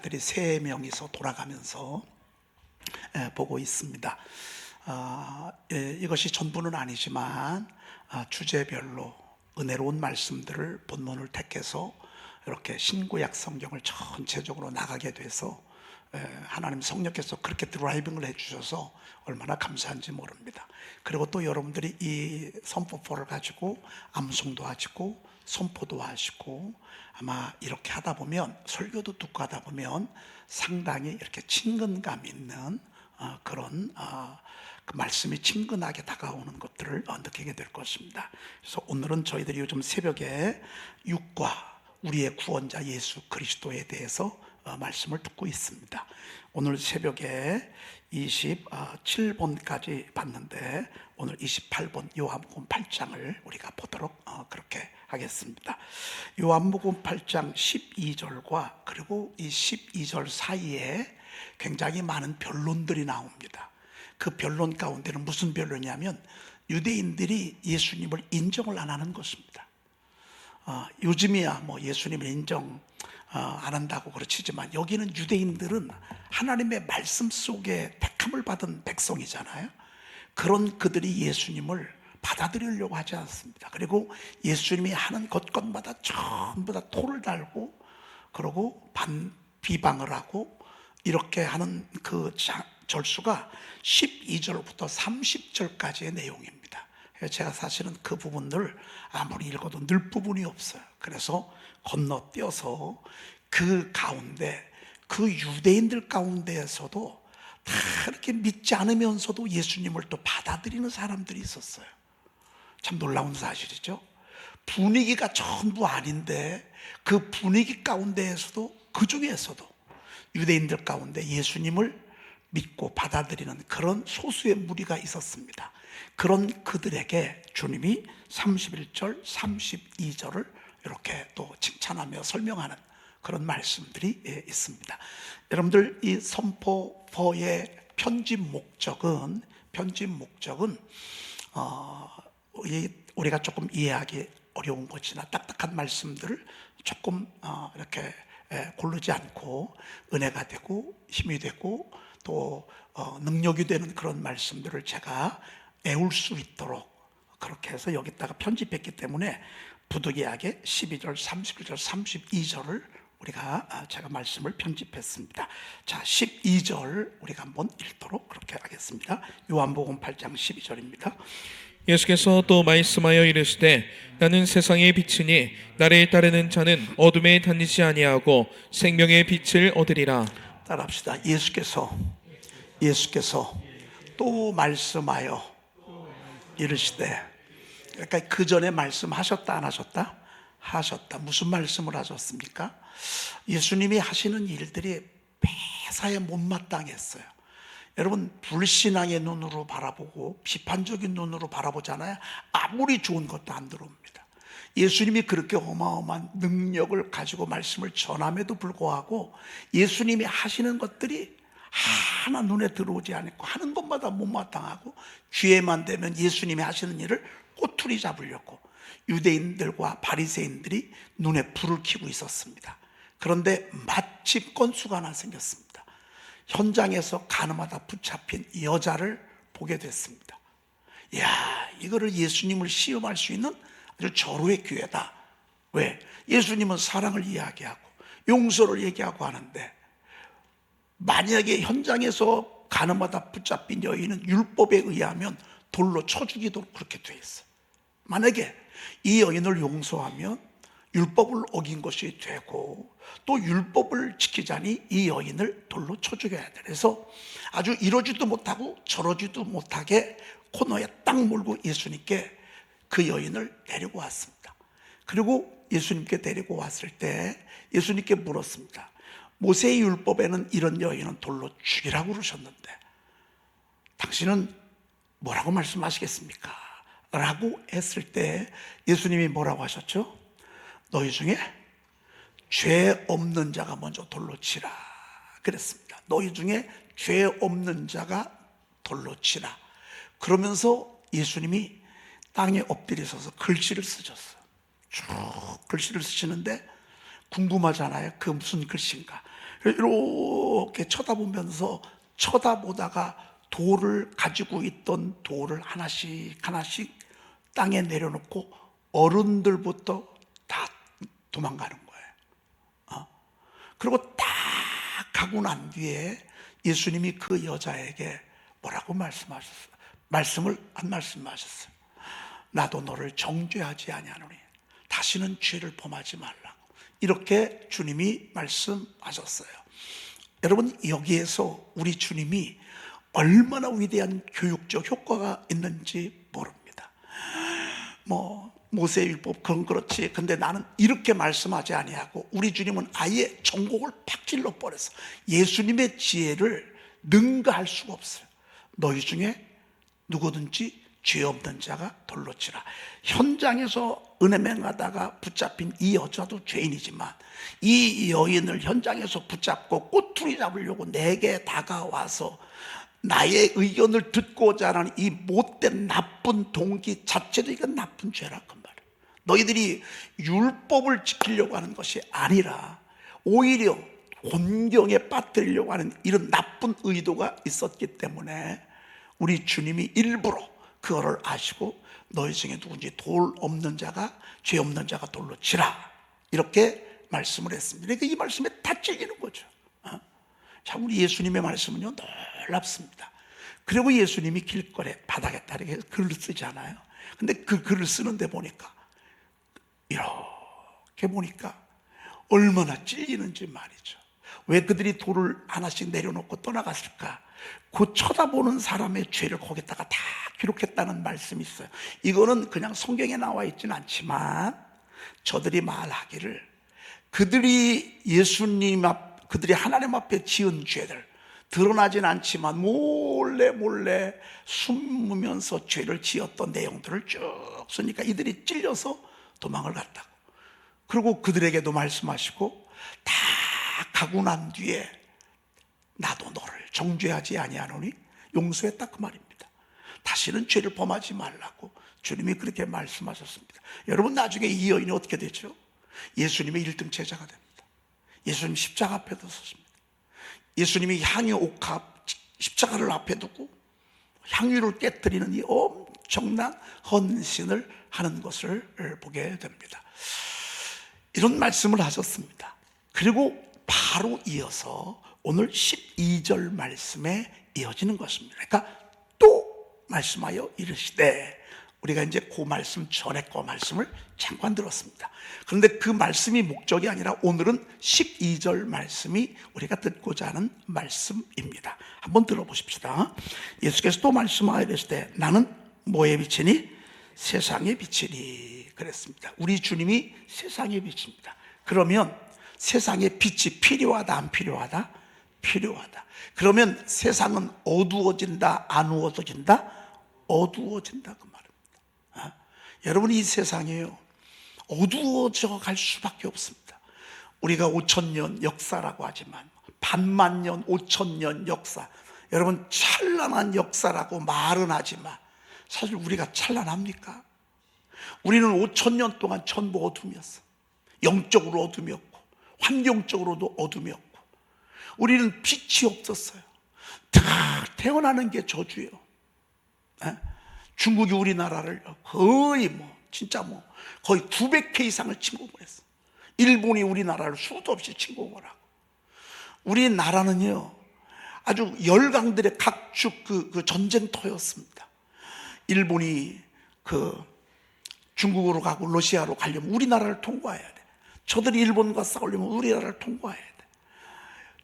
제자들이 3명이서 돌아가면서 보고 있습니다. 이것이 전부는 아니지만 주제별로 은혜로운 말씀들을 본문을 택해서 이렇게 신구약 성경을 전체적으로 나가게 돼서 하나님 성령께서 그렇게 드라이빙을 해주셔서 얼마나 감사한지 모릅니다. 그리고 또 여러분들이 이 선포포를 가지고 암송도 하시고 선포도 하시고 아마 이렇게 하다 보면, 설교도 듣고 하다 보면 상당히 이렇게 친근감 있는 그런 그 말씀이 친근하게 다가오는 것들을 느끼게 될 것입니다. 그래서 오늘은 저희들이 요즘 새벽에 육과 우리의 구원자 예수 그리스도에 대해서 말씀을 듣고 있습니다. 오늘 새벽에 27번까지 봤는데 오늘 28번 요한복음 8장을 우리가 보도록 그렇게 하겠습니다. 요한복음 8장 12절과 그리고 이 12절 사이에 굉장히 많은 변론들이 나옵니다. 그 변론 가운데는 무슨 변론이냐면 유대인들이 예수님을 인정을 안 하는 것입니다. 요즘이야 뭐 예수님을 인정 안 한다고 그러지만 여기는 유대인들은 하나님의 말씀 속에 택함을 받은 백성이잖아요. 그런 그들이 예수님을 받아들이려고 하지 않습니다. 그리고 예수님이 하는 것마다 전부 다 토를 달고 그러고 비방을 하고 이렇게 하는 그 절수가 12절부터 30절까지의 내용입니다. 제가 사실은 그 부분을 아무리 읽어도 늘 부분이 없어요. 그래서 건너뛰어서 그 가운데, 그 유대인들 가운데에서도 다 이렇게 믿지 않으면서도 예수님을 또 받아들이는 사람들이 있었어요. 참 놀라운 사실이죠. 분위기가 전부 아닌데 그 분위기 가운데에서도, 그 중에서도 유대인들 가운데 예수님을 믿고 받아들이는 그런 소수의 무리가 있었습니다. 그런 그들에게 주님이 31절, 32절을 이렇게 또 칭찬하며 설명하는 그런 말씀들이 있습니다. 여러분들 이 선포포의 편집 목적은 우리가 조금 이해하기 어려운 것이나 딱딱한 말씀들을 조금 이렇게 고르지 않고 은혜가 되고 힘이 되고 또 능력이 되는 그런 말씀들을 제가 애울 수 있도록 그렇게 해서 여기다가 편집했기 때문에 부득이하게 12절, 31절, 32절을 제가 말씀을 편집했습니다. 자, 12절 우리가 한번 읽도록 그렇게 하겠습니다. 요한복음 8장 12절입니다. 예수께서 또 말씀하여 이르시되 나는 세상의 빛이니 나를 따르는 자는 어둠에 다니지 아니하고 생명의 빛을 얻으리라. 따라합시다. 예수께서 또 말씀하여 이르시되, 그러니까 그 전에 말씀하셨다 안 하셨다? 하셨다. 무슨 말씀을 하셨습니까? 예수님이 하시는 일들이 매사에 못마땅했어요. 여러분, 불신앙의 눈으로 바라보고 비판적인 눈으로 바라보잖아요. 아무리 좋은 것도 안 들어옵니다. 예수님이 그렇게 어마어마한 능력을 가지고 말씀을 전함에도 불구하고 예수님이 하시는 것들이 하나 눈에 들어오지 않고 하는 것마다 못마땅하고 기회만 되면 예수님이 하시는 일을 꼬투리 잡으려고 유대인들과 바리새인들이 눈에 불을 켜고 있었습니다. 그런데 마침 건수가 하나 생겼습니다. 현장에서 가늠하다 붙잡힌 여자를 보게 됐습니다. 이야, 이거를 예수님을 시험할 수 있는 아주 절호의 기회다. 왜? 예수님은 사랑을 이야기하고 용서를 얘기하고 하는데 만약에 현장에서 가늠하다 붙잡힌 여인은 율법에 의하면 돌로 쳐 죽이도록 그렇게 돼 있어요. 만약에 이 여인을 용서하면 율법을 어긴 것이 되고 또 율법을 지키자니 이 여인을 돌로 쳐 죽여야 돼. 그래서 아주 이러지도 못하고 저러지도 못하게 코너에 딱 몰고 예수님께 그 여인을 데리고 왔습니다. 그리고 예수님께 데리고 왔을 때 예수님께 물었습니다. 모세의 율법에는 이런 여인은 돌로 죽이라고 그러셨는데 당신은 뭐라고 말씀하시겠습니까? 라고 했을 때 예수님이 뭐라고 하셨죠? 너희 중에 죄 없는 자가 먼저 돌로 치라 그랬습니다. 너희 중에 죄 없는 자가 돌로 치라. 그러면서 예수님이 땅에 엎드리셔서 글씨를 쓰셨어요. 쭉 글씨를 쓰시는데 궁금하잖아요. 그 무슨 글씨인가. 이렇게 쳐다보다가 돌을 가지고 있던 돌을 하나씩 하나씩 땅에 내려놓고 어른들부터 다 도망가는 거예요. 그리고 딱 가고 난 뒤에 예수님이 그 여자에게 뭐라고 말씀하셨어요? 말씀을 안 말씀하셨어요. 나도 너를 정죄하지 아니하노니 다시는 죄를 범하지 말라고, 이렇게 주님이 말씀하셨어요. 여러분, 여기에서 우리 주님이 얼마나 위대한 교육적 효과가 있는지 모릅니다. 모세율법 그건 그렇지, 근데 나는 이렇게 말씀하지 아니하고 우리 주님은 아예 전곡을 팍 찔러 버렸어. 예수님의 지혜를 능가할 수가 없어요. 너희 중에 누구든지 죄 없는 자가 돌로 치라. 현장에서 은혜 행하다가 붙잡힌 이 여자도 죄인이지만 이 여인을 현장에서 붙잡고 꼬투리 잡으려고 내게 다가와서 나의 의견을 듣고자 하는 이 못된 나쁜 동기 자체도 이건 나쁜 죄라 그 말이에요. 너희들이 율법을 지키려고 하는 것이 아니라 오히려 곤경에 빠뜨리려고 하는 이런 나쁜 의도가 있었기 때문에 우리 주님이 일부러 그거를 아시고 너희 중에 누군지 돌 없는 자가, 죄 없는 자가 돌로 치라, 이렇게 말씀을 했습니다. 그러니까 이 말씀에 다 찔리는 거죠. 자, 우리 예수님의 말씀은요 놀랍습니다. 그리고 예수님이 길거리에 바닥에 따르게 글을 쓰잖아요. 근데 그 글을 쓰는데 보니까 이렇게 보니까 얼마나 찔리는지 말이죠. 왜 그들이 돌을 하나씩 내려놓고 떠나갔을까? 그 쳐다보는 사람의 죄를 거기다가 다 기록했다는 말씀이 있어요. 이거는 그냥 성경에 나와 있지는 않지만 저들이 말하기를 그들이 그들이 하나님 앞에 지은 죄들 드러나진 않지만 몰래 숨으면서 죄를 지었던 내용들을 쭉 쓰니까 이들이 찔려서 도망을 갔다고. 그리고 그들에게도 말씀하시고 다 가고 난 뒤에 나도 너를 정죄하지 아니하노니 용서했다 그 말입니다. 다시는 죄를 범하지 말라고 주님이 그렇게 말씀하셨습니다. 여러분, 나중에 이 여인이 어떻게 되죠? 예수님의 1등 제자가 됩니다. 예수님 십자가 앞에도 섰습니다. 예수님이 향유 옥합 십자가를 앞에 두고 향유를 깨뜨리는 이 엄청난 헌신을 하는 것을 보게 됩니다. 이런 말씀을 하셨습니다. 그리고 바로 이어서 오늘 12절 말씀에 이어지는 것입니다. 그러니까 또 말씀하여 이르시되, 우리가 이제 그 말씀 전에 그 말씀을 잠깐 들었습니다. 그런데 그 말씀이 목적이 아니라 오늘은 12절 말씀이 우리가 듣고자 하는 말씀입니다. 한번 들어보십시다. 예수께서 또 말씀하여 이르시되 나는 뭐의 빛이니? 세상의 빛이니 그랬습니다. 우리 주님이 세상의 빛입니다. 그러면 세상의 빛이 필요하다 안 필요하다? 필요하다. 그러면 세상은 어두워진다 안 어두워진다? 어두워진다 그 말입니다. 여러분, 이 세상이요 어두워져 갈 수밖에 없습니다. 우리가 5,000년 역사라고 하지만 반만년 5,000년 역사, 여러분 찬란한 역사라고 말은 하지만 사실 우리가 찬란합니까? 우리는 5,000년 동안 전부 어둠이었어. 영적으로 어둠이었고 환경적으로도 어둠이었고 우리는 빛이 없었어요. 다 태어나는 게 저주예요. 중국이 우리나라를 거의 거의 900회 이상을 침공을 했어. 일본이 우리나라를 수도 없이 침공을 하고. 우리나라는요 아주 열강들의 각축 그 전쟁터였습니다. 일본이 중국으로 가고 러시아로 가려면 우리나라를 통과해야 돼. 저들이 일본과 싸우려면 우리나라를 통과해야 돼.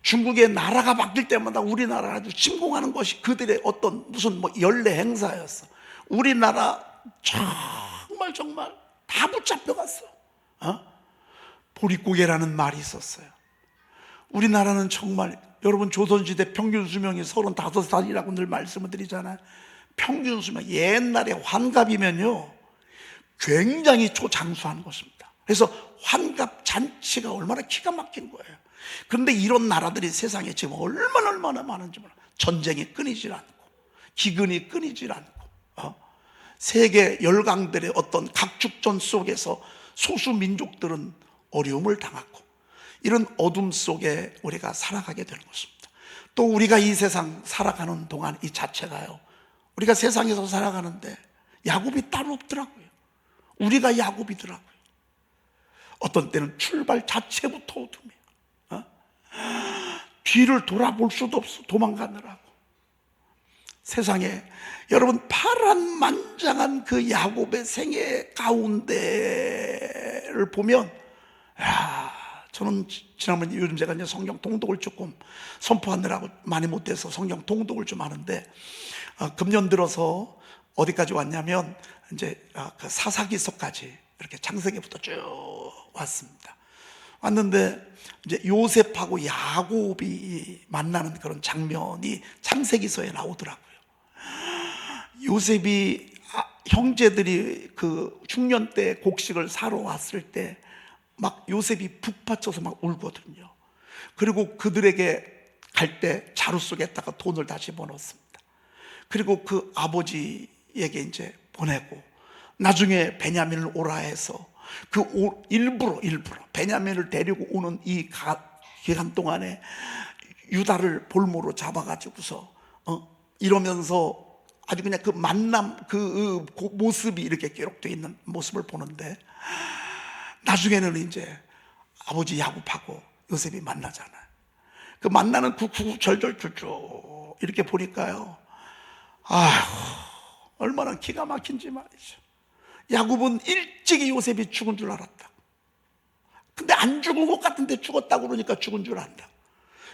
중국의 나라가 바뀔 때마다 우리나라를 침공하는 것이 그들의 어떤 무슨 연례 행사였어. 우리나라 정말 다 붙잡혀갔어. 보릿고개라는 말이 있었어요. 우리나라는 정말, 여러분 조선시대 평균 수명이 35살이라고 늘 말씀을 드리잖아요. 평균 수명, 옛날에 환갑이면요 굉장히 초장수한 것입니다. 그래서 환갑 잔치가 얼마나 기가 막힌 거예요. 그런데 이런 나라들이 세상에 지금 얼마나 많은지 몰라. 전쟁이 끊이질 않고 기근이 끊이질 않고 세계 열강들의 어떤 각축전 속에서 소수 민족들은 어려움을 당하고 이런 어둠 속에 우리가 살아가게 되는 것입니다. 또 우리가 이 세상 살아가는 동안 이 자체가요, 우리가 세상에서 살아가는데 야곱이 따로 없더라고요. 우리가 야곱이더라고요. 어떤 때는 출발 자체부터 어둠이에요. 뒤를 돌아볼 수도 없어, 도망가느라고. 세상에 여러분, 파란만장한 그 야곱의 생애 가운데를 보면, 저는 지난번에, 요즘 제가 이제 성경 통독을 조금 선포하느라고 많이 못해서 성경 통독을 좀 하는데, 금년 들어서 어디까지 왔냐면 이제 그 사사기서까지 이렇게 창세기부터 쭉 왔습니다. 왔는데 이제 요셉하고 야곱이 만나는 그런 장면이 창세기서에 나오더라고요. 요셉이 형제들이 그 중년 때 곡식을 사러 왔을 때 막 요셉이 북받쳐서 막 울거든요. 그리고 그들에게 갈 때 자루 속에다가 돈을 다 집어넣습니다. 그리고 그 아버지에게 이제 보내고, 나중에 베냐민을 오라 해서 일부러 베냐민을 데리고 오는 이 기간 동안에 유다를 볼모로 잡아가지고서 이러면서 아주 그냥 그 만남, 그 모습이 이렇게 기록되어 있는 모습을 보는데, 나중에는 이제 아버지 야곱하고 요셉이 만나잖아요. 그 만나는 구구절절 쭉 이렇게 보니까요, 얼마나 기가 막힌지 말이죠. 야곱은 일찍이 요셉이 죽은 줄 알았다. 근데 안 죽은 것 같은데 죽었다고 그러니까 죽은 줄 안다.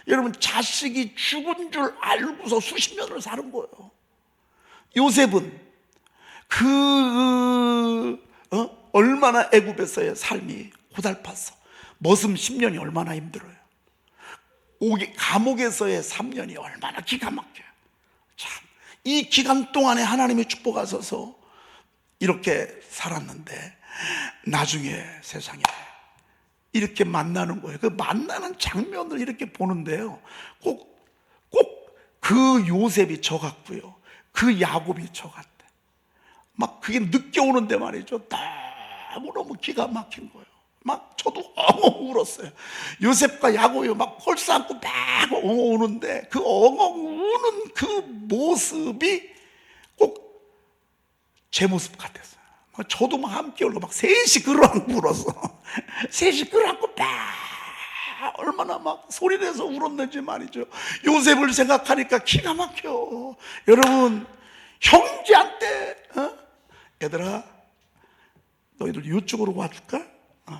여러분, 자식이 죽은 줄 알고서 수십 년을 사는 거예요. 요셉은 얼마나 애굽에서의 삶이 고달팠어. 머슴 10년이 얼마나 힘들어요. 감옥에서의 3년이 얼마나 기가 막혀요. 참, 이 기간 동안에 하나님의 축복하셔서 이렇게 살았는데, 나중에 세상에 이렇게 만나는 거예요. 그 만나는 장면을 이렇게 보는데요, 꼭 그 요셉이 저 같고요, 그 야곱이 저 같대. 막 그게 느껴오는데 말이죠, 너무너무 기가 막힌 거예요. 막 저도 엉엉 울었어요. 요셉과 야곱이 막 홀수 안고 막 엉엉 우는데, 그 엉엉 우는 그 모습이 꼭 제 모습 같았어요. 저도 막 함께 울고 막 셋이 끌어안고 울었어. 셋이 끌어안고 막 얼마나 막 소리내서 울었는지 말이죠. 요셉을 생각하니까 기가 막혀. 여러분, 형제한테 얘들아, 너희들 이쪽으로 와줄까?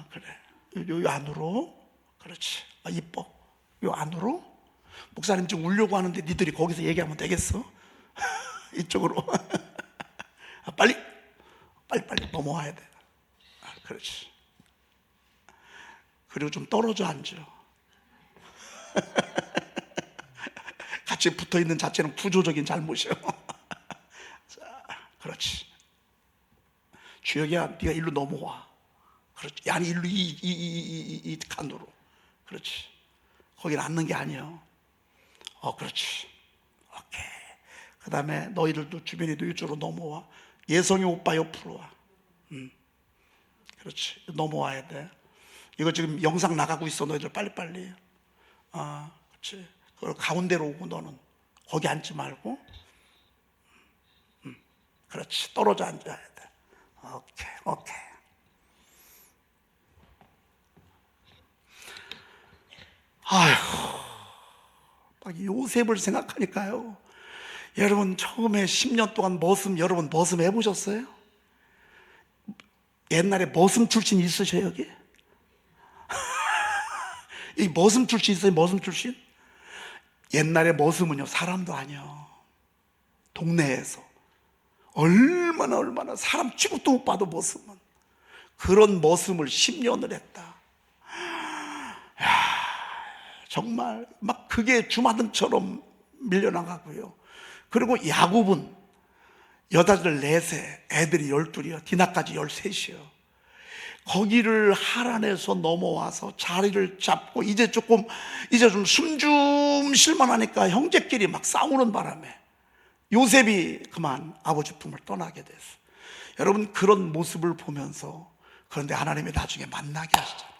그래, 요 안으로. 그렇지, 이뻐. 요 안으로. 목사님 지금 울려고 하는데 니들이 거기서 얘기하면 되겠어? 이쪽으로. 빨리 넘어와야 돼. 그렇지. 그리고 좀 떨어져 앉아. 같이 붙어있는 자체는 구조적인 잘못이야. 자, 그렇지. 주혁이야, 네가 일로 넘어와. 그렇지. 아니, 일로 이 칸으로. 그렇지. 거긴 앉는 게 아니야. 그렇지. 오케이. 그 다음에 너희들도 주변에도 이쪽으로 넘어와. 예성이 오빠 옆으로 와. 그렇지. 넘어와야 돼. 이거 지금 영상 나가고 있어. 너희들 빨리빨리. 그렇지. 그걸 가운데로 오고, 너는 거기 앉지 말고. 그렇지. 떨어져 앉아야 돼. 오케이. 막 요셉을 생각하니까요, 여러분, 처음에 10년 동안 여러분 머슴 해보셨어요? 옛날에 머슴 출신 있으셔요, 여기? 이 머슴 출신 있어요? 머슴 출신? 옛날에 머슴은요, 사람도 아니요, 동네에서 얼마나 사람 취급도 못 받아. 머슴은 그런 머슴을 10년을 했다. 정말 막 그게 주마등처럼 밀려나가고요. 그리고 야곱은 여자들 4세, 애들이 12이요, 디나까지 13이요. 거기를 하란에서 넘어와서 자리를 잡고 이제 좀 숨 좀 쉴만하니까 형제끼리 막 싸우는 바람에 요셉이 그만 아버지 품을 떠나게 됐어요. 여러분, 그런 모습을 보면서, 그런데 하나님이 나중에 만나게 하시잖아요.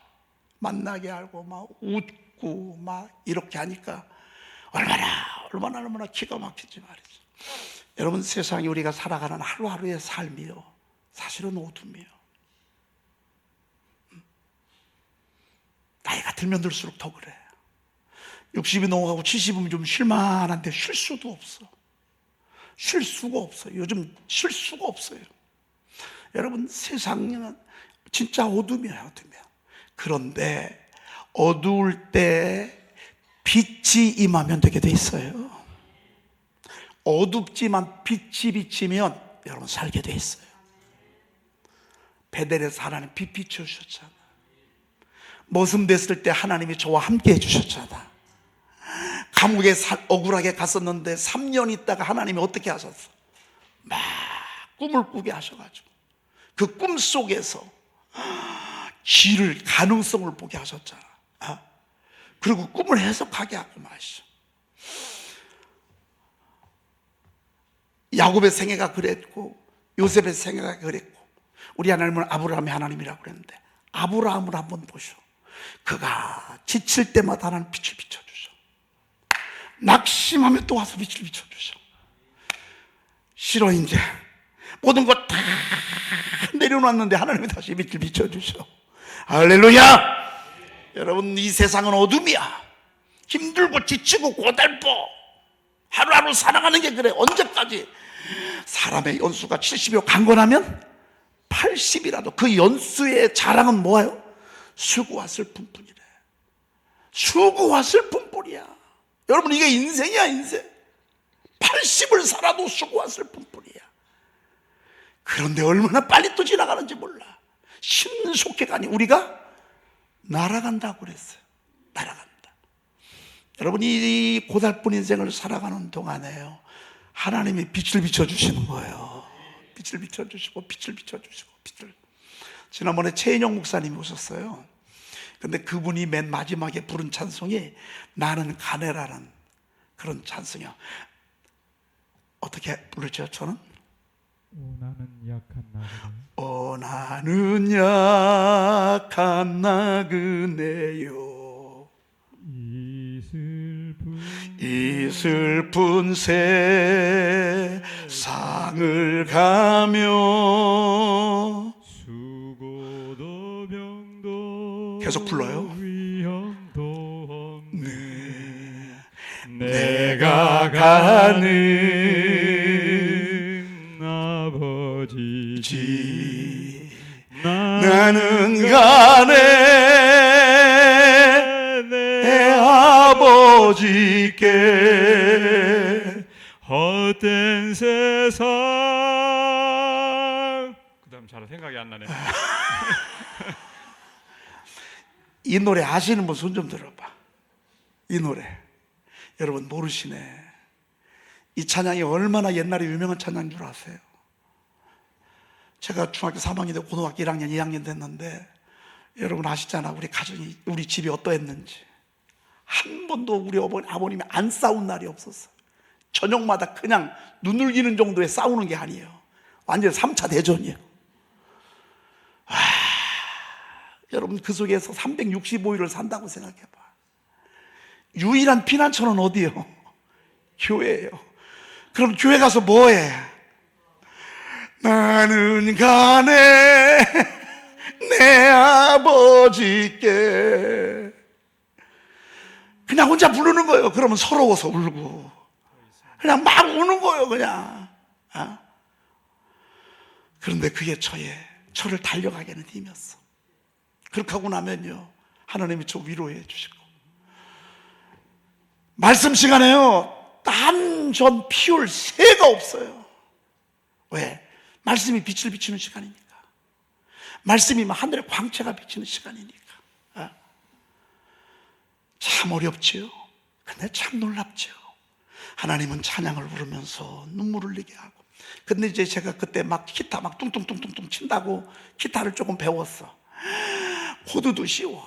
만나게 하고 막 웃고 막 이렇게 하니까 얼마나 기가 막히지 말이죠. 여러분, 세상에 우리가 살아가는 하루하루의 삶이요, 사실은 어둠이에요. 나이가 들면 들수록 더 그래. 60이 넘어가고 70이면 좀 쉴만한데 쉴 수도 없어. 쉴 수가 없어요. 요즘 쉴 수가 없어요. 여러분, 세상은 진짜 어둠이에요, 어둠이야. 그런데 어두울 때 빛이 임하면 되게 돼 있어요. 어둡지만 빛이 비치면 여러분 살게 돼 있어요. 베델에서 하나님 빛 비춰주셨잖아. 머슴됐을 때 하나님이 저와 함께 해주셨잖아. 감옥에 억울하게 갔었는데 3년 있다가 하나님이 어떻게 하셨어? 막 꿈을 꾸게 하셔가지고 그 꿈 속에서 길을, 가능성을 보게 하셨잖아. 그리고 꿈을 해석하게 하고 마셔. 야곱의 생애가 그랬고 요셉의 생애가 그랬고, 우리 하나님은 아브라함의 하나님이라고 그랬는데, 아브라함을 한번 보셔. 그가 지칠 때마다 하나님 빛을 비춰주셔. 낙심하면 또 와서 빛을 비춰주셔. 싫어 이제 모든 것 다 내려놨는데 하나님이 다시 빛을 비춰주셔. 할렐루야. 여러분, 이 세상은 어둠이야. 힘들고 지치고 고달퍼. 하루하루 살아가는 게 그래. 언제까지? 사람의 연수가 70이고 강건하면 80이라도 그 연수의 자랑은 뭐예요? 수고와 슬픔뿐이래. 수고와 슬픔뿐이야. 여러분, 이게 인생이야, 인생. 80을 살아도 수고와 슬픔뿐이야. 그런데 얼마나 빨리 또 지나가는지 몰라. 신속히 가니 우리가 날아간다고 그랬어요. 날아간다. 여러분, 이 고달픈 인생을 살아가는 동안에요, 하나님이 빛을 비춰주시는 거예요. 빛을 비춰주시고 빛을 비춰주시고 빛을. 지난번에 최인영 목사님이 오셨어요. 근데 그분이 맨 마지막에 부른 찬송이 나는 가네라는 그런 찬송이야. 어떻게 부르죠? 저는 나는 약한 나그네. 나는 약한 나그네요. 이 슬픈 세상을 가며 수고도 병도 계속 불러요. 위험도 없네. 내가 가는 아버지지. 나는 가네 내 아버지께. 헛된 세상. 그다음 잘 생각이 안 나네. 이 노래 아시는 분 손 좀 들어봐. 이 노래 여러분 모르시네. 이 찬양이 얼마나 옛날에 유명한 찬양인 줄 아세요? 제가 중학교 3학년 되고 고등학교 1학년 2학년 됐는데, 여러분 아시잖아, 우리 가정이, 우리 집이 어떠했는지. 한 번도 우리 아버님이 안 싸운 날이 없었어요. 저녁마다 그냥 눈을기는 정도의 싸우는 게 아니에요. 완전 3차 대전이에요. 여러분, 그 속에서 365일을 산다고 생각해봐. 유일한 피난처는 어디예요? 교회예요. 그럼 교회 가서 뭐해? 나는 가네 내 아버지께. 그냥 혼자 부르는 거예요. 그러면 서러워서 울고 그냥 막 우는 거예요, 그냥. 그런데 그게 저를 달려가게 하는 힘이었어. 그렇게 하고 나면요, 하나님이 저 위로해 주시고, 말씀 시간에요 딴전 피울 새가 없어요. 왜? 말씀이 빛을 비추는 시간이니까. 말씀이 하늘의 광채가 비치는 시간이니까. 참 어렵지요. 근데 참 놀랍지요. 하나님은 찬양을 부르면서 눈물을 흘리게 하고. 근데 이제 제가 그때 막 기타 막 뚱뚱뚱뚱뚱 친다고 기타를 조금 배웠어. 코드도 쉬워.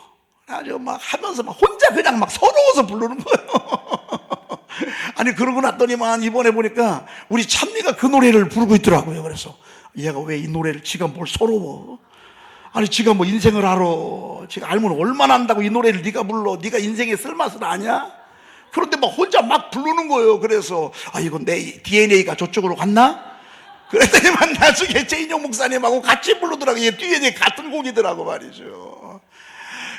아주 막 하면서 막 혼자 그냥 막 서러워서 부르는 거예요. 아니, 그러고 났더니만 이번에 보니까 우리 찬미가 그 노래를 부르고 있더라고요. 그래서 얘가 왜 이 노래를, 지가 뭘 서러워? 아니 지가 뭐 인생을 알아? 지가 알면 얼마나 안다고 이 노래를 네가 불러? 네가 인생에 쓸맛을 아냐? 그런데 막 혼자 막 부르는 거예요. 그래서 아 이건 내 DNA가 저쪽으로 갔나? 그랬더니만 나중에 제인용 목사님하고 같이 부르더라고요. 이게 DNA 같은 곡이더라고 말이죠.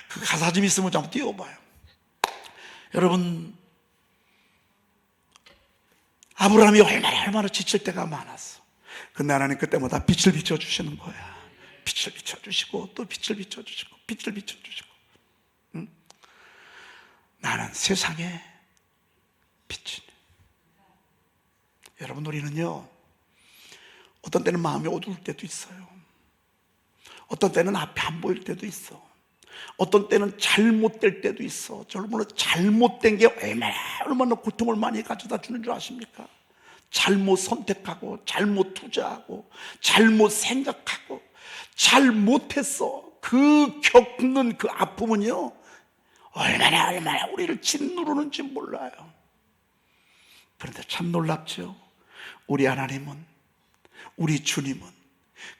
그 가사 좀 있으면 좀 띄워봐요. 여러분, 아브라함이 얼마나 지칠 때가 많았어. 근데 하나님 그때마다 빛을 비춰주시는 거야. 빛을 비춰주시고 또 빛을 비춰주시고 빛을 비춰주시고. 나는 세상의 빛이니. 여러분, 우리는요 어떤 때는 마음이 어두울 때도 있어요. 어떤 때는 앞이 안 보일 때도 있어. 어떤 때는 잘못될 때도 있어. 여러분, 잘못된 게 얼마나 고통을 많이 가져다 주는 줄 아십니까? 잘못 선택하고 잘못 투자하고 잘못 생각하고 잘못했어. 그 겪는 그 아픔은요 얼마나 우리를 짓누르는지 몰라요. 그런데 참 놀랍죠. 우리 하나님은, 우리 주님은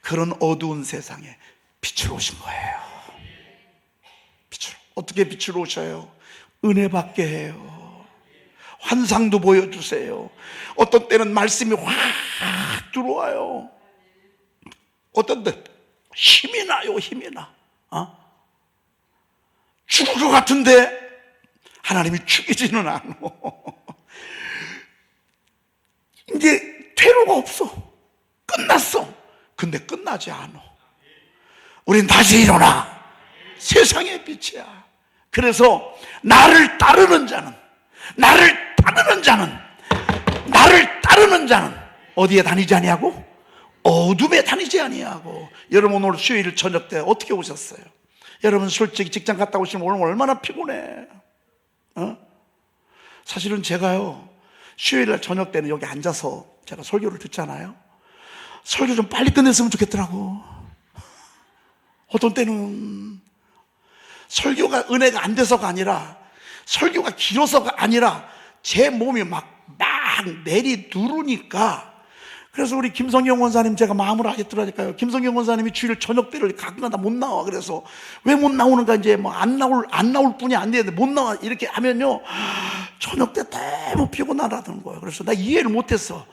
그런 어두운 세상에 빛으로 오신 거예요. 빛으로. 어떻게 빛으로 오셔요? 은혜 받게 해요. 환상도 보여주세요. 어떤 때는 말씀이 확 들어와요. 어떤 때 힘이 나요. 힘이 나. 죽을 것 같은데 하나님이 죽이지는 않아. 이제 퇴로가 없어. 끝났어. 근데 끝나지 않아. 우린 다시 일어나. 세상의 빛이야. 그래서 나를 따르는 자는 어디에 다니지 아니하고? 어둠에 다니지 아니하고. 여러분, 오늘 수요일 저녁 때 어떻게 오셨어요? 여러분, 솔직히 직장 갔다 오시면 오늘 얼마나 피곤해. 사실은 제가요 수요일날 저녁 때는 여기 앉아서 제가 설교를 듣잖아요. 설교 좀 빨리 끝냈으면 좋겠더라고. 어떤 때는 설교가 은혜가 안 돼서가 아니라, 설교가 길어서가 아니라 제 몸이 막 내리 누르니까. 그래서 우리 김성경 원사님 제가 마음을 하겠더라니까요. 김성경 원사님이 주일 저녁 때를 가끔가다 못 나와. 그래서 왜 못 나오는가, 이제 뭐 안 나올 뿐이 안 되는데 못 나와 이렇게 하면요 저녁 때 너무 피곤하다는 거예요. 그래서 나 이해를 못했어.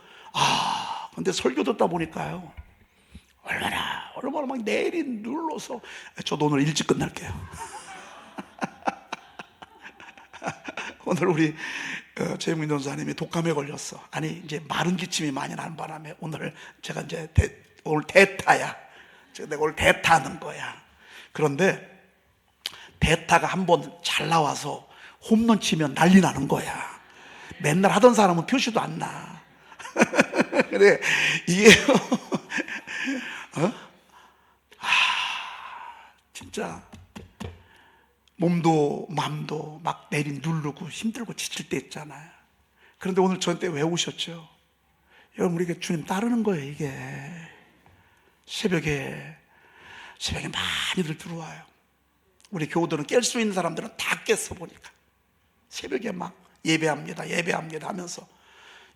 근데 설교 듣다 보니까요 얼마나 막 내리 눌러서. 저도 오늘 일찍 끝날게요. 오늘 우리 최영민 전사님이 독감에 걸렸어. 아니 이제 마른 기침이 많이 나는 바람에 오늘 제가 이제 오늘 대타야. 내가 오늘 대타하는 거야. 그런데 대타가 한번 잘 나와서 홈런 치면 난리 나는 거야. 맨날 하던 사람은 표시도 안 나. 그래 이게 진짜 몸도 마음도 막 내리 누르고 힘들고 지칠 때 있잖아요. 그런데 오늘 저한테 왜 오셨죠? 여러분, 우리가 주님 따르는 거예요. 이게 새벽에 많이들 들어와요. 우리 교우들은 깰 수 있는 사람들은 다 깼어 보니까 새벽에 막 예배합니다 하면서.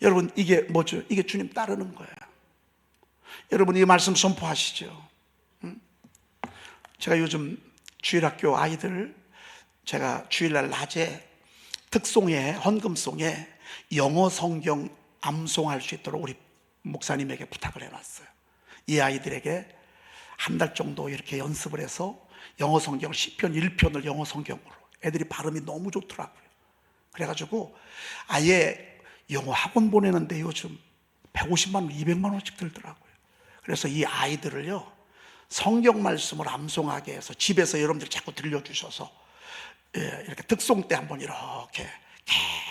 여러분, 이게 뭐죠? 이게 주님 따르는 거예요. 여러분, 이 말씀 선포하시죠. 제가 요즘 주일학교 아이들, 제가 주일날 낮에 특송에, 헌금송에 영어 성경 암송할 수 있도록 우리 목사님에게 부탁을 해놨어요. 이 아이들에게 한 달 정도 이렇게 연습을 해서 영어 성경 시편 1편을 영어 성경으로. 애들이 발음이 너무 좋더라고요. 그래가지고 아예 영어 학원 보내는데 요즘 150만 원, 200만 원씩 들더라고요. 그래서 이 아이들을요 성경 말씀을 암송하게 해서 집에서 여러분들 자꾸 들려주셔서 이렇게 특송 때 한번 이렇게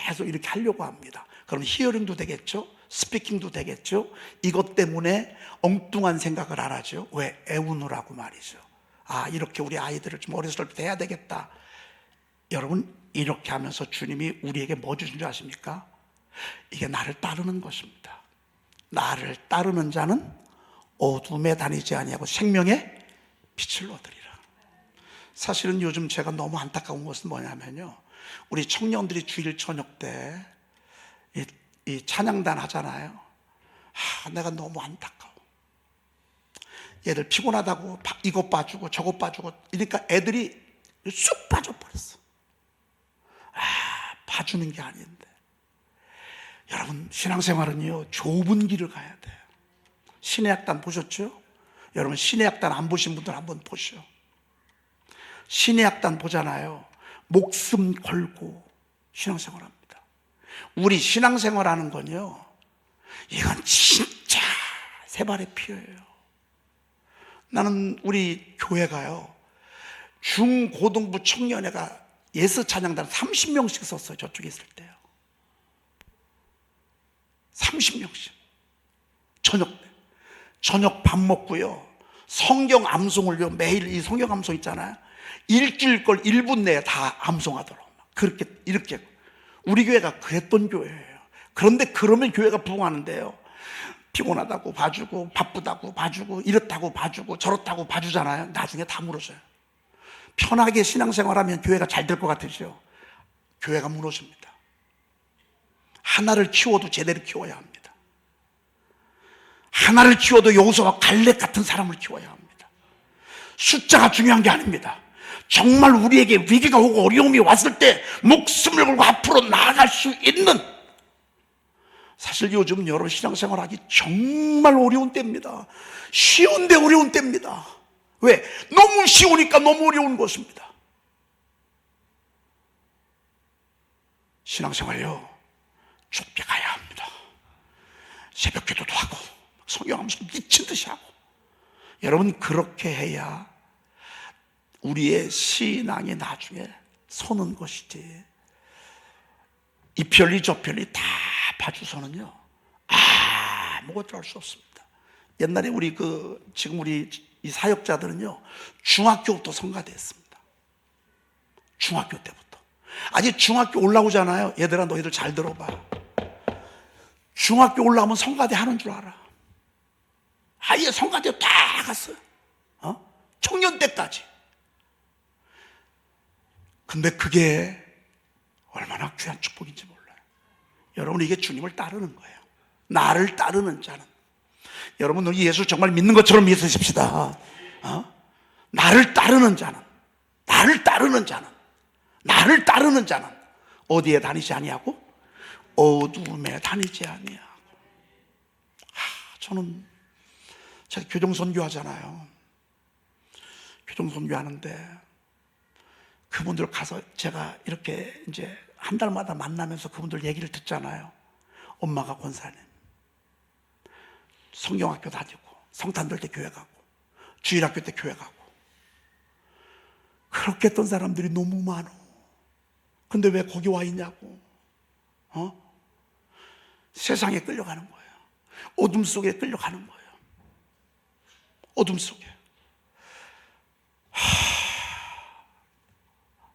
계속 이렇게 하려고 합니다. 그럼 히어링도 되겠죠, 스피킹도 되겠죠. 이것 때문에 엉뚱한 생각을 안 하죠. 왜? 애우느라고 말이죠. 이렇게 우리 아이들을 좀 어렸을 때 해야 되겠다. 여러분, 이렇게 하면서 주님이 우리에게 뭐 주신 줄 아십니까? 이게 나를 따르는 것입니다. 나를 따르는 자는 어둠에 다니지 아니하고 생명의 빛을 얻으리라. 사실은 요즘 제가 너무 안타까운 것은 뭐냐면요, 우리 청년들이 주일 저녁 때 이 찬양단 하잖아요. 내가 너무 안타까워. 얘들 피곤하다고 이것 봐주고 저것 봐주고 이러니까 애들이 쑥 빠져버렸어. 봐주는 게 아닌데. 여러분, 신앙생활은요 좁은 길을 가야 돼요. 신의 약단 보셨죠? 여러분, 신의 약단 안 보신 분들 한번 보시오. 신의 약단 보잖아요. 목숨 걸고 신앙생활합니다. 우리 신앙생활하는 건요, 이건 진짜 세 발의 피예요. 나는 우리 교회가요, 중고등부 청년회가 예수 찬양단 30명씩 썼어요. 저쪽에 있을 때요. 30명씩. 저녁 밥 먹고요, 성경 암송을요, 매일 이 성경 암송 있잖아요, 일주일 걸 1분 내에 다 암송하도록 그렇게 이렇게. 우리 교회가 그랬던 교회예요. 그런데 그러면 교회가 부흥하는데요, 피곤하다고 봐주고 바쁘다고 봐주고 이렇다고 봐주고 저렇다고 봐주잖아요. 나중에 다 무너져요. 편하게 신앙생활하면 교회가 잘 될 것 같으시죠? 교회가 무너집니다. 하나를 키워도 제대로 키워야 합니다. 하나를 키워도 여호수아와 갈렙 같은 사람을 키워야 합니다. 숫자가 중요한 게 아닙니다. 정말 우리에게 위기가 오고 어려움이 왔을 때 목숨을 걸고 앞으로 나아갈 수 있는, 사실 요즘 여러분 신앙생활하기 정말 어려운 때입니다. 쉬운데 어려운 때입니다. 왜? 너무 쉬우니까 너무 어려운 것입니다. 신앙생활요, 좁게 가야 합니다. 새벽 기도도 하고 성경 암송 미친 듯이 하고. 여러분, 그렇게 해야 우리의 신앙이 나중에 서는 것이지, 이 편리 저 편리 다 봐주서는요 아무것도 할 수 없습니다. 옛날에 우리 지금 우리 이 사역자들은요 중학교부터 성가대했습니다. 중학교 때부터. 아직 중학교 올라오잖아요. 얘들아, 너희들 잘 들어봐. 중학교 올라오면 성가대 하는 줄 알아. 아예 성가대 다 갔어요. 청년 때까지. 근데 그게 얼마나 귀한 축복인지 몰라요. 여러분, 이게 주님을 따르는 거예요. 나를 따르는 자는. 여러분, 우리 예수 정말 믿는 것처럼 믿으십시다. 나를 따르는 자는, 나를 따르는 자는, 나를 따르는 자는 어디에 다니지 아니하고 어두움에 다니지 아니하고. 저는 제가 교정선교 하잖아요. 교정선교 하는데 그분들 가서 제가 이렇게 이제 한 달마다 만나면서 그분들 얘기를 듣잖아요. 엄마가 권사님, 성경학교 다니고 성탄절 때 교회 가고 주일학교 때 교회 가고 그렇게 했던 사람들이 너무 많어. 근데 왜 거기 와 있냐고. 세상에 끌려가는 거예요. 어둠 속에 끌려가는 거예요. 어둠 속에.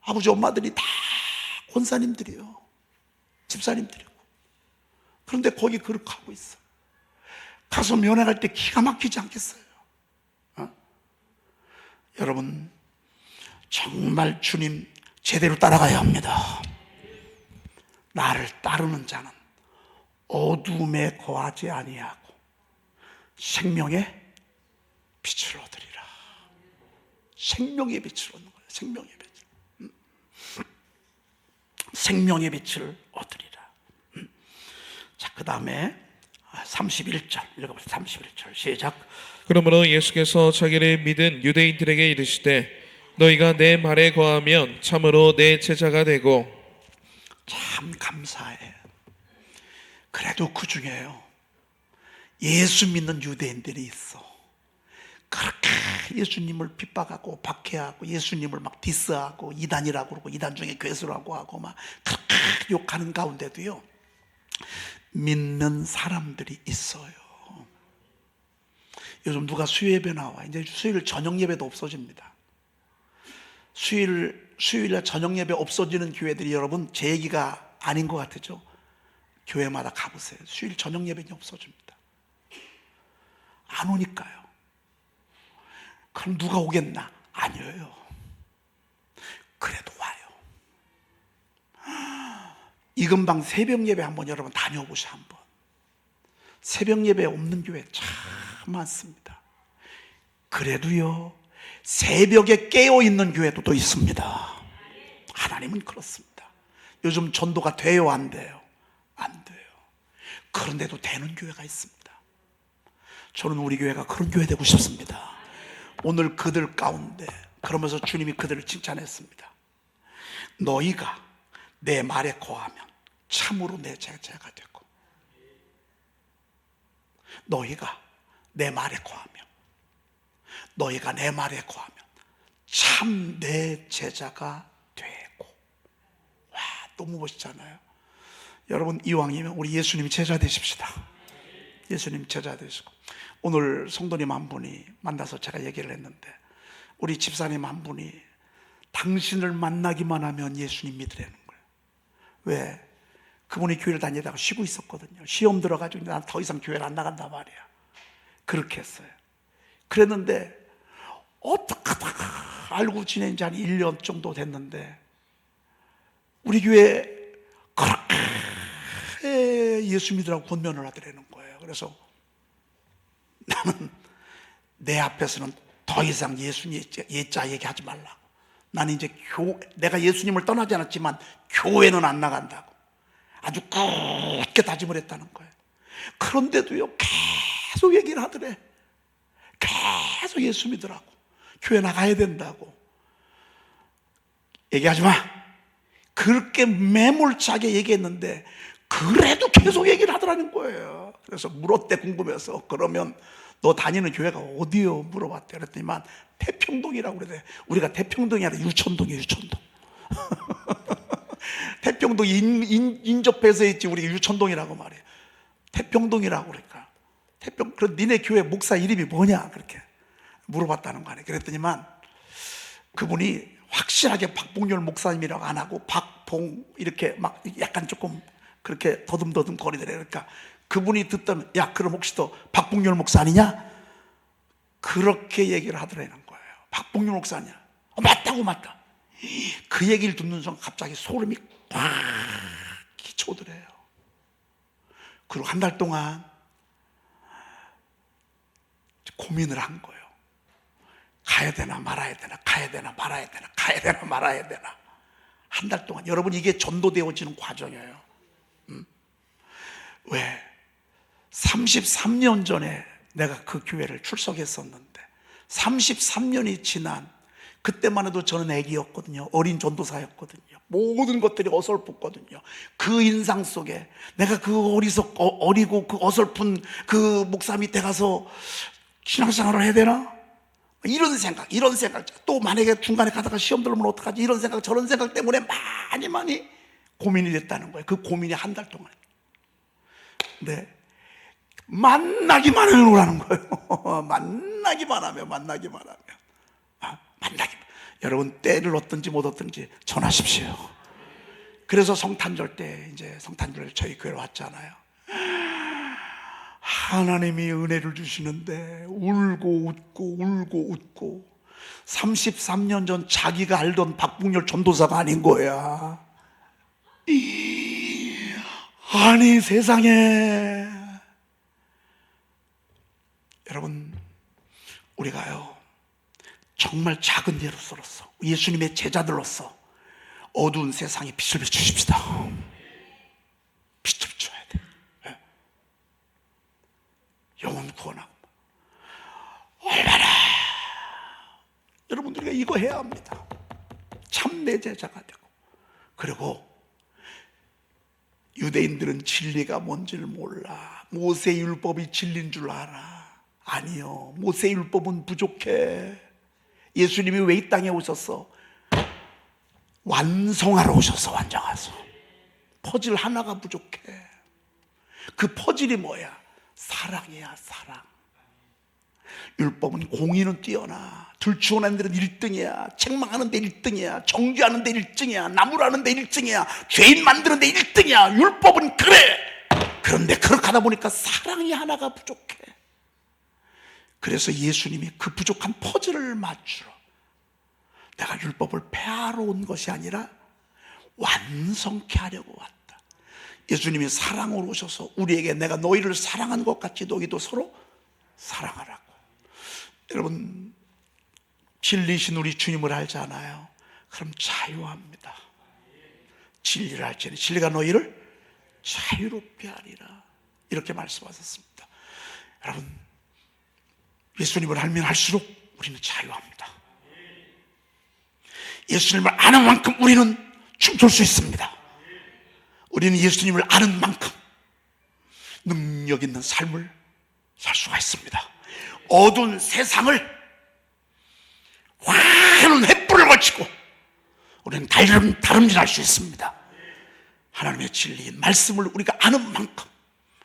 아버지 엄마들이 다 권사님들이요, 집사님들이고. 그런데 거기 그렇게 하고 있어. 가서 면회할 때 기가 막히지 않겠어요? 여러분, 정말 주님 제대로 따라가야 합니다. 나를 따르는 자는 어둠에 거하지 아니하고 생명의 빛을 얻으리라. 생명의 빛을 얻는 거예요. 생명의 빛. 생명의 빛을 얻으리라. 자, 그 다음에 31절 읽어보세요. 31절 시작. 그러므로 예수께서 자기를 믿은 유대인들에게 이르시되 너희가 내 말에 거하면 참으로 내 제자가 되고. 참 감사해. 그래도 그 중에요 예수 믿는 유대인들이 있어. 그렇게 예수님을 핍박하고 박해하고 예수님을 막 디스하고 이단이라고 그러고 이단 중에 괴수라고 하고 막 그렇게 욕하는 가운데도요 믿는 사람들이 있어요. 요즘 누가 수요예배 나와. 이제 수요일 저녁 예배도 없어집니다. 수요일에 저녁 예배 없어지는 교회들이, 여러분 제 얘기가 아닌 것 같으죠? 교회마다 가보세요. 수요일 저녁 예배는 없어집니다. 안 오니까요. 그럼 누가 오겠나? 아니에요. 그래도 와요. 이금방 새벽 예배 한번 여러분 다녀보셔. 한번 새벽 예배 없는 교회 참 많습니다. 그래도요, 새벽에 깨어있는 교회도 또 있습니다. 하나님은 그렇습니다. 요즘 전도가 돼요, 안 돼요? 안 돼요. 그런데도 되는 교회가 있습니다. 저는 우리 교회가 그런 교회 되고 싶습니다. 오늘 그들 가운데 그러면서 주님이 그들을 칭찬했습니다. 너희가 내 말에 거하면 참으로 내 제자가 되고, 너희가 내 말에 거하면, 너희가 내 말에 거하면 참 내 제자가 되고. 와, 너무 멋있잖아요. 여러분, 이왕이면 우리 예수님 제자 되십시다. 예수님 제자 되시고. 오늘 성도님 한 분이 만나서 제가 얘기를 했는데, 우리 집사님 한 분이 당신을 만나기만 하면 예수님 믿으라는 거예요. 왜? 그분이 교회를 다니다가 쉬고 있었거든요. 시험 들어가지고 난 더 이상 교회를 안 나간단 말이야. 그렇게 했어요. 그랬는데 어떻게 하다가 알고 지낸 지 한 1년 정도 됐는데 우리 교회에 그렇게 예수 믿으라고 권면을 하더라는 거예요. 그래서 나는 내 앞에서는 더 이상 예수님 예자 얘기하지 말라고. 나는 이제 내가 예수님을 떠나지 않았지만 교회는 안 나간다고 아주 굳게 다짐을 했다는 거예요. 그런데도요, 계속 얘기를 하더래. 계속 예수 믿으라고, 교회 나가야 된다고. 얘기하지 마. 그렇게 매몰차게 얘기했는데 그래도 계속 얘기를 하더라는 거예요. 그래서 물었대, 궁금해서. 그러면 너 다니는 교회가 어디요? 물어봤대. 그랬더니만 태평동이라고 그래. 우리가 태평동이 아니라 유천동이에요, 유천동. 태평동 인접해서 있지, 우리가 유천동이라고 말해요. 태평동이라고 그러니까. 그럼 니네 교회 목사 이름이 뭐냐? 그렇게 물어봤다는 거 아니에요. 그랬더니만 그분이 확실하게 박봉열 목사님이라고 안 하고 박봉 이렇게 막 약간 조금 그렇게 더듬더듬 거리더래. 그러니까 그분이 듣던, 야, 그럼 혹시 또 박봉열 목사 아니냐? 그렇게 얘기를 하더라는 거예요. 박봉열 목사 아니야? 맞다고, 맞다. 그 얘기를 듣는 순간 갑자기 소름이 꽉 끼쳐오더래요. 그리고 한 달 동안 고민을 한 거예요. 가야 되나 말아야 되나, 가야 되나 말아야 되나, 가야 되나 말아야 되나. 한 달 동안. 여러분, 이게 전도되어지는 과정이에요. 왜? 33년 전에 내가 그 교회를 출석했었는데 33년이 지난 그때만 해도 저는 애기였거든요. 어린 전도사였거든요. 모든 것들이 어설펐거든요. 그 인상 속에 내가 그 어리고 그 어설픈 그 목사 밑에 가서 신앙생활을 해야 되나? 이런 생각. 또 만약에 중간에 가다가 시험 들면 어떡하지? 이런 생각, 저런 생각 때문에 많이 고민이 됐다는 거예요. 그 고민이 한 달 동안. 네, 만나기만 하라는 거예요. 만나기만 하면. 여러분, 때를 얻든지 못 얻든지 전하십시오. 그래서 성탄절 때, 이제 성탄절 저희 교회로 왔잖아요. 하나님이 은혜를 주시는데 울고 웃고 33년 전 자기가 알던 박봉열 전도사가 아닌 거야. 아니, 세상에. 여러분, 우리가요 정말 작은 예로서로서, 예수님의 제자들로서 어두운 세상에 빛을 비추십시다. 빛을 비춰야 돼. 네. 영혼 구원하고. 얼마나 여러분, 우리가 이거 해야 합니다. 참내 제자가 되고. 그리고 유대인들은 진리가 뭔지를 몰라. 모세율법이 진리인 줄 알아. 아니요, 모세율법은 부족해. 예수님이 왜 이 땅에 오셨어? 완성하러 오셨어. 완성하소. 퍼즐 하나가 부족해. 그 퍼즐이 뭐야? 사랑이야, 사랑. 율법은 공의는 뛰어나. 들추어낸 데는 1등이야. 책망하는 데 1등이야. 정죄하는 데 1등이야. 나무라는 데 1등이야. 죄인 만드는 데 1등이야. 율법은 그래. 그런데 그렇게 하다 보니까 사랑이 하나가 부족해. 그래서 예수님이 그 부족한 퍼즐을 맞추러, 내가 율법을 폐하러 온 것이 아니라 완성케 하려고 왔다. 예수님이 사랑으로 오셔서 우리에게 내가 너희를 사랑한 것 같이 너희도 서로 사랑하라고. 여러분, 진리신 우리 주님을 알잖아요. 그럼 자유합니다. 진리를 알지니 진리가 너희를 자유롭게 하리라, 이렇게 말씀하셨습니다. 여러분, 예수님을 알면 알수록 우리는 자유합니다. 예수님을 아는 만큼 우리는 춤출 수 있습니다. 우리는 예수님을 아는 만큼 능력 있는 삶을 살 수가 있습니다. 어두운 세상을 환한 횃불을 걸치고 우리는 다름질할 수 있습니다. 하나님의 진리인 말씀을 우리가 아는 만큼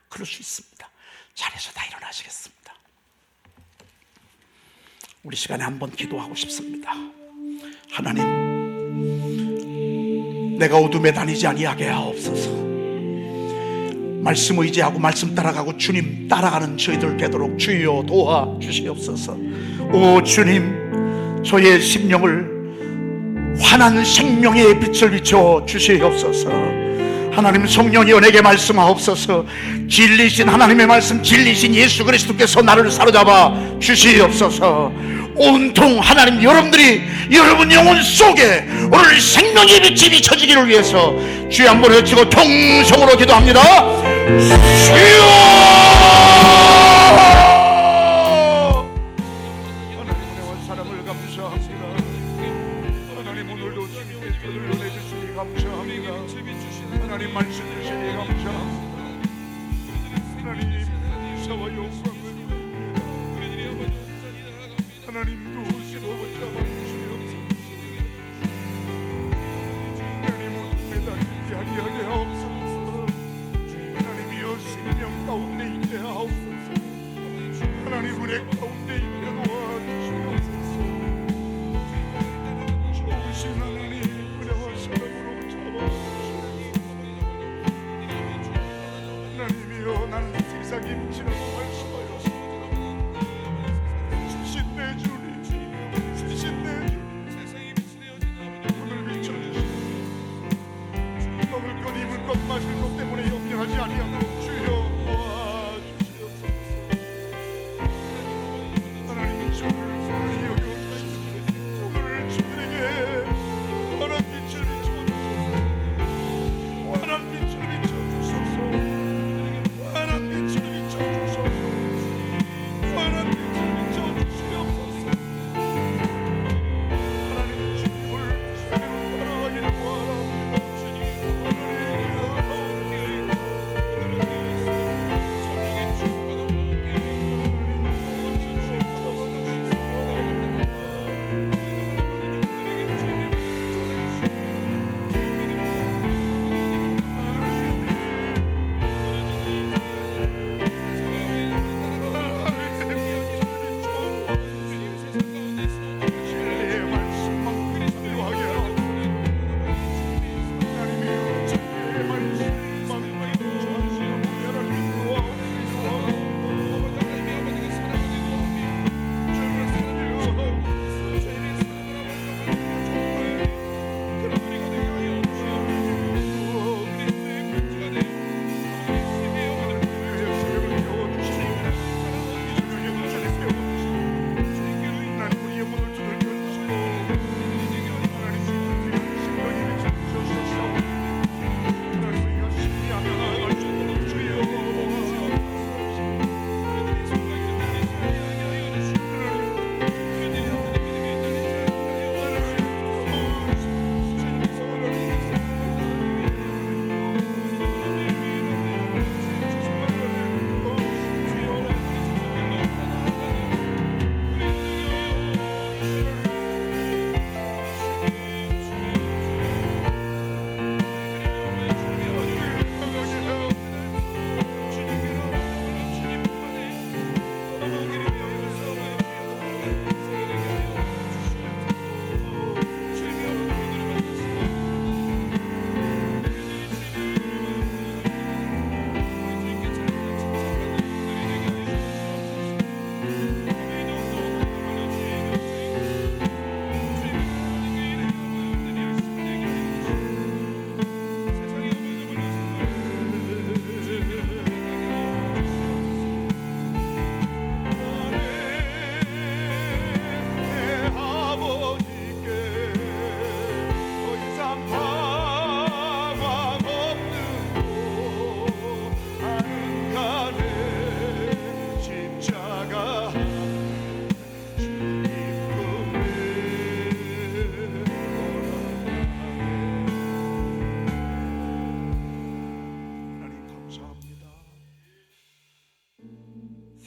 그럴 수 있습니다. 자리에서 다 일어나시겠습니다. 우리 시간에 한번 기도하고 싶습니다. 하나님, 내가 어둠에 다니지 아니하게 하옵소서. 말씀 의지하고 말씀 따라가고 주님 따라가는 저희들 되도록 주여 도와주시옵소서. 오 주님, 저의 심령을 환한 생명의 빛을 비춰 주시옵소서. 하나님, 성령이여 내게 말씀하옵소서. 진리신 하나님의 말씀, 진리신 예수 그리스도께서 나를 사로잡아 주시옵소서. 온통 하나님, 여러분들이 여러분 영혼 속에 오늘 생명의 빛이 비춰지기를 위해서 주여 한번 외치고 통성으로 기도합니다. 주여! 하나님의 사랑을 감사합니다. 하나님, 오늘도 주님께 저를 내주시니 감사합니다. 하나님, 말씀 주시니 감사합니다. 하나님, 인사와 영광을 하나님도 오시고 잡아주시옵소서. 하나님, 어둠에 다니지 아니하게 하옵소서. 하나님이여 생명 가운데 있게 하옵소서. 하나님, 은혜 가운데 있게 도와주시옵소서. 좋으신 하나님, 은혜와 사랑으로 잡아주시옵소서. 하나님이여, 나는 세상의 빛이라고 말씀하였습니다. 주신 내 주님, 주신 내 주님, 오늘 비춰주시옵소서. 먹을 것 입을 것 마실 것 때문에 염려하지 아니하도록 주여 도와주시옵소서. 하나님, 주를 여겨주시옵소서. 오늘 주들에게 환한 빛을 비춰주소서. 환한 빛을 비춰주소서. 환한 빛을 비춰주소서. 환한 빛을 비춰주시옵소서. 하나님, 주님을 새로 따라가기를 원합니다. 주님, 오늘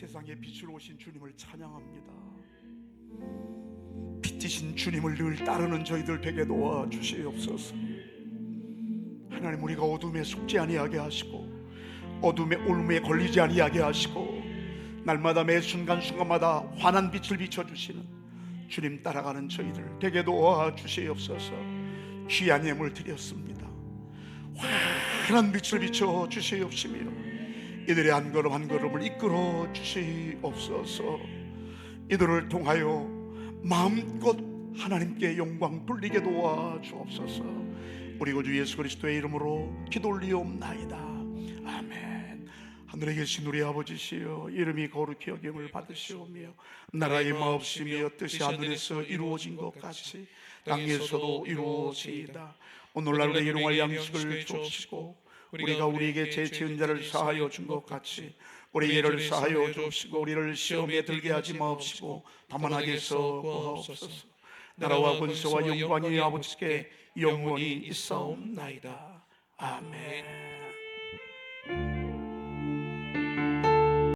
세상의 빛으로 오신 주님을 찬양합니다. 빛이신 주님을 늘 따르는 저희들 되게 도와주시옵소서. 하나님, 우리가 어둠에 속지 아니하게 하시고 어둠의 올무에 걸리지 아니하게 하시고 날마다 매 순간순간마다 환한 빛을 비춰주시는 주님 따라가는 저희들 되게 도와주시옵소서. 귀한 예물 드렸습니다. 환한 빛을 비춰주시옵시며 이들의 한 걸음 한 걸음을 이끌어 주시옵소서. 이들을 통하여 마음껏 하나님께 영광 돌리게 도와주옵소서. 우리 구주 예수 그리스도의 이름으로 기도 올리옵나이다. 아멘. 하늘에 계신 우리 아버지시여, 이름이 거룩히 여김을 받으시오며 나라의 마옵시며 뜻이 하늘에서 이루어진 것 같이 땅에서도 이루어지이다. 오늘날 우리에게 일용할 양식을 주시고 우리가 우리에게 죄 지은 자를 사하여 준 것 같이 우리 죄를 사하여 주시고 우리를 시험에 들게 하지 마옵시고 다만 악에서 구하옵소서. 나라와 권세와 영광이 아버지께 영원히 있사옵나이다. 아멘.